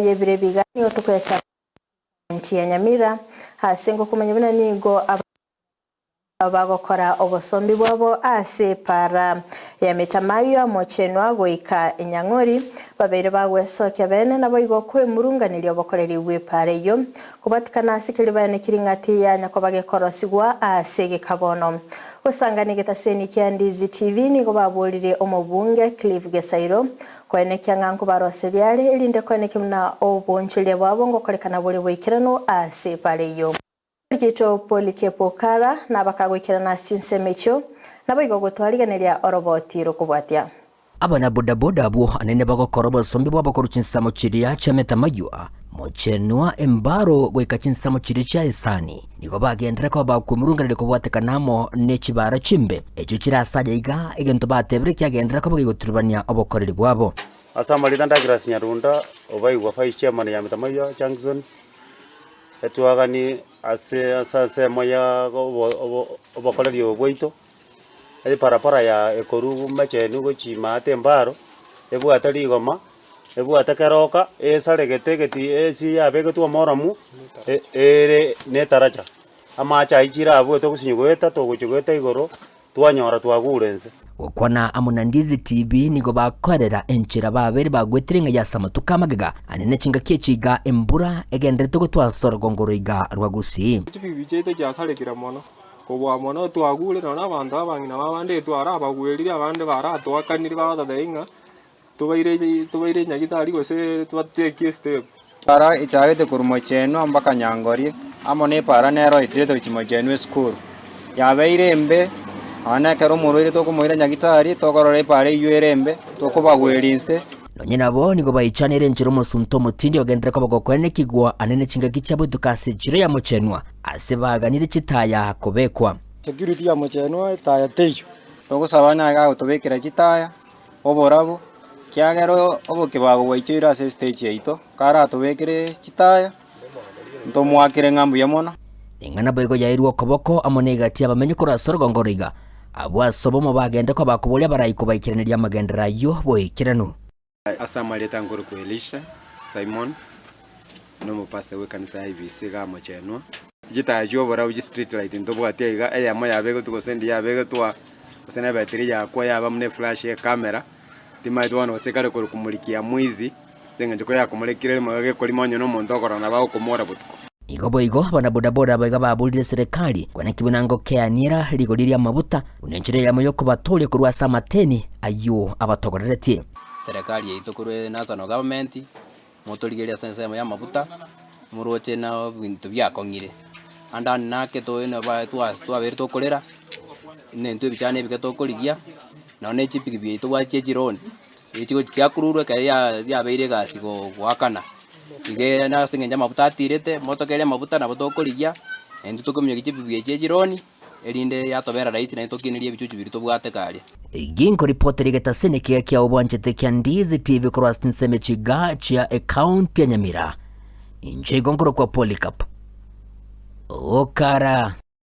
yebire biganiro tukwecha nti ya Nyamira hasengo kumanyibona nigo abagokora obosombi bwabo ase para ya mitamayo mochenwa goika Enyang'ori babere bagwesoke bene nabo igokwe murunganiri obokoreri bwe pare yo kubatikana asikiri bane kiringati ya nyakobage korosigwa ase gikabono usangane getaseni kya Ndizi TV nigo babolire omubunge Clive Gesairo kwenekya nganko baroseriale elinde kwenekya muna obonchile bwabo ngokorekana bole bwikirano ase pare yo Kito Polikepo Kara nabakagwikira na sinsemecho nabo igogotwariganeria orobotiro kubwatia abana bodaboda abo anene bagokora bosombi bwabakora chinsamo chiria cha metamayua mochenwa embaro gweka chinsamo chiri cha esani nigo bagendera ko bakumurunganire kubwatekanamo nekibara chimbe echo kirasaja iga egento batebere kyagendera ko bagigoturubania obokoreri bwabo asamalita ndagira Nyarunda obaigwa vice chairman ya metamayua Jackson etwagani ase moya obokoreri obwoito ari parapara ya ekoru machenu gochima atembaro ebwata ligoma ebwata keroka esaregetegeti esi yabegetwa moramu ere netaracha amacha ichira abwoto gusinyugweta toguchugweta igoro twanyora twagurense okwana amuna Ndizi TV nigo bakorera enchira babere bagwetiringa ya samatuka magega anene chinga kechiga embura egendere gutwasora ngoroiga rwagusi tibijete jasarekira mono kubwa mono twagule nona abantu abangina babande twara abagwerire abande baratwakanire badathainga tubaire nyagitari gose twatekie step para ichagete kurumocheno ambaka Nyang'ori amone para nero itete chimocheno school yabeire embe ana kero muroire tokumoira nyagitari tokorore pare yuerembe tokobagwerinse nonye nabo nigo bayichanire njiro musunto mutindi ogendera ko bagokwene kigwa anene chinga gichabo tukase jiro ya mochenwa ase baganire chitaya kobekwa security ya mochenwa taya teyo togusabana ga utobekera chitaya oborabo kyagero obokibago waichira ase stage yaito kara tobekere chitaya ntomwakire ngambu yamono ingana boigo yairwo koboko amone gati abamenye kurasoro ngoriga abwa sobomo bagende ko bakubolia barayiko baikiraniria magendera yo boikirano asamaleta ngoro ku Elisha Simon no mupasta we kanisa IVC ga mochenwa gita jo bora uji street light ndobo atega eya moya bego tuko sendi ya bego twa kusena battery ya kwa ya bamne flash ya camera tima itwana osekare ko kumulikia mwizi tenga ndiko ya kumulikire magage ko limonyo no mondokora na bawo komora butuko igo bana bodaboda baiga babulire serikali kwana kibunango keanira ligoliria mabuta unenjire ya moyo kubatole kurwa samateni ayo abatogoreretie serikali yeito kurwe national government motorigeria sense ya mabuta muroche na bintu byakongire andani nake to ene ba twabere tokolera nentwe bichane bikatokoligia none chipiki byito wache jironi ikigo kyakururwe ya beire gasi go wakana ige na singenja mabuta atirete motokere mabuta na botokoligia endu tukomye gichipi byeche jironi elinde yatobera raisi na tokinirie bichuchu birito bwate kale ginko reporter getasene kya obwanchete kya Ndizi TV crossing semechiga chia account ya Nyamira inje gongoro kwa Polycarp Okara